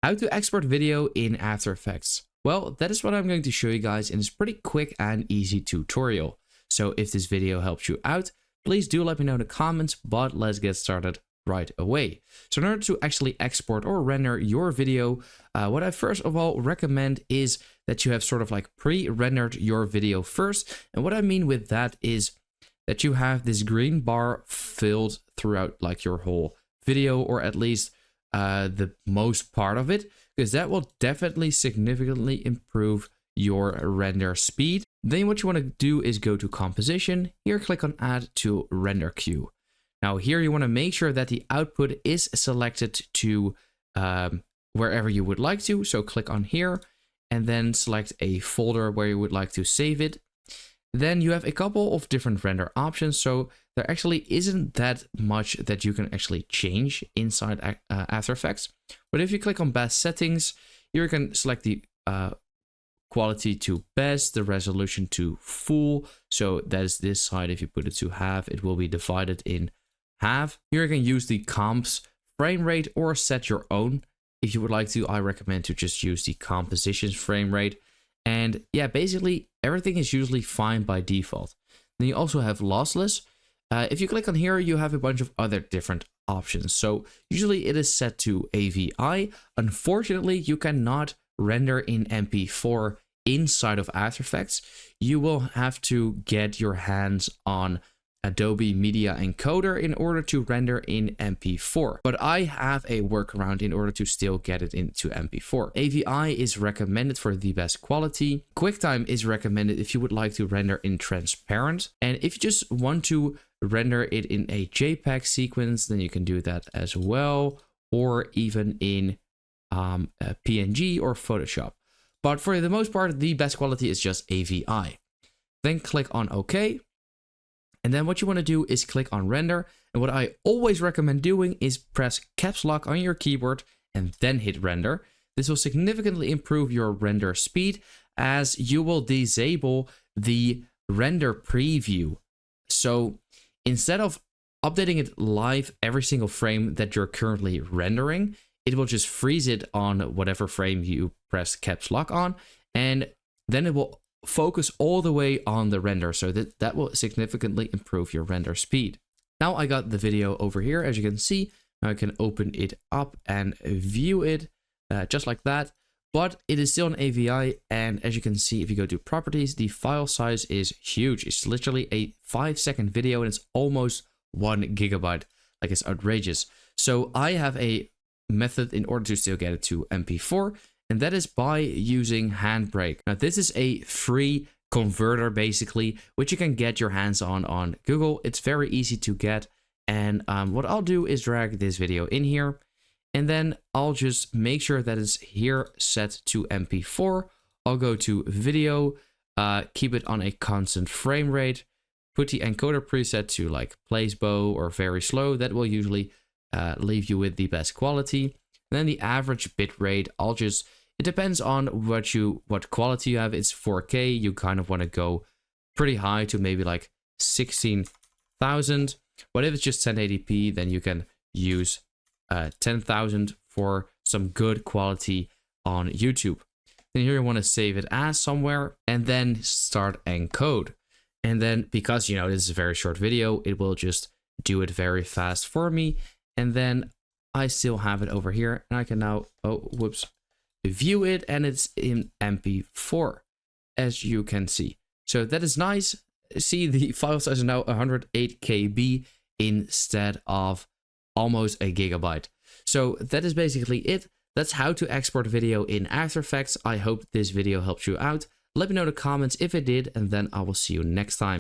How to export video in After Effects. Well, that is what I'm going to show you guys in this pretty quick and easy tutorial. So if this video helps you out, please do let me know in the comments, but let's get started right away. So in order to actually export or render your video, what I first of all recommend is that you have sort of like pre-rendered your video first. And what I mean with that is that you have this green bar filled throughout like your whole video, or at least the most part of it, because that will definitely significantly improve your render speed. Then what you want to do is go to composition. Here, click on add to render queue. Now here you want to make sure that the output is selected to wherever you would like to. So click on here and then select a folder where you would like to save it. Then you have a couple of different render options. So there actually isn't that much that you can actually change inside After Effects. But if you click on best settings, here you can select the quality to best, the resolution to full. So that is this side. If you put it to half, it will be divided in half. Here you can use the comps frame rate or set your own. If you would like to, I recommend to just use the compositions frame rate. And yeah, basically everything is usually fine by default. Then you also have lossless. If you click on here, you have a bunch of other different options. So usually it is set to AVI. Unfortunately, you cannot render in MP4 inside of After Effects. You will have to get your hands on Adobe Media Encoder in order to render in MP4. But I have a workaround in order to still get it into MP4. AVI is recommended for the best quality. QuickTime is recommended if you would like to render in transparent. And if you just want to render it in a JPEG sequence, then you can do that as well, or even in a PNG or Photoshop. But for the most part, the best quality is just AVI. Then click on OK. And then what you want to do is click on render. And what I always recommend doing is press caps lock on your keyboard and then hit render. This will significantly improve your render speed as you will disable the render preview. So instead of updating it live every single frame that you're currently rendering, it will just freeze it on whatever frame you press caps lock on. And then it will focus all the way on the render, so that will significantly improve your render speed. Now I got the video over here, as you can see. Now I can open it up and view it just like that, but it is still an AVI. And as you can see, if you go to properties, the file size is huge. It's literally a 5-second video and it's almost 1 gigabyte. Like, it's outrageous. So I have a method in order to still get it to MP4. And that is by using Handbrake. Now, this is a free converter, basically, which you can get your hands on Google. It's very easy to get. And what I'll do is drag this video in here. And then I'll just make sure that it's here set to MP4. I'll go to video, keep it on a constant frame rate, put the encoder preset to like placebo or very slow. That will usually leave you with the best quality. And then the average bit rate, it depends on what quality you have. It's 4K. You kind of want to go pretty high to maybe like 16,000. But if it's just 1080p, then you can use 10,000 for some good quality on YouTube. Then here you want to save it as somewhere and then start encode. And then because, this is a very short video, it will just do it very fast for me. And then I still have it over here and I can now, view it, and it's in MP4, as you can see. So that is nice. See, the file size is now 108 KB instead of almost a gigabyte. So that is basically it. That's how to export video in After Effects. I hope this video helped you out. Let me know in the comments if it did, and then I will see you next time.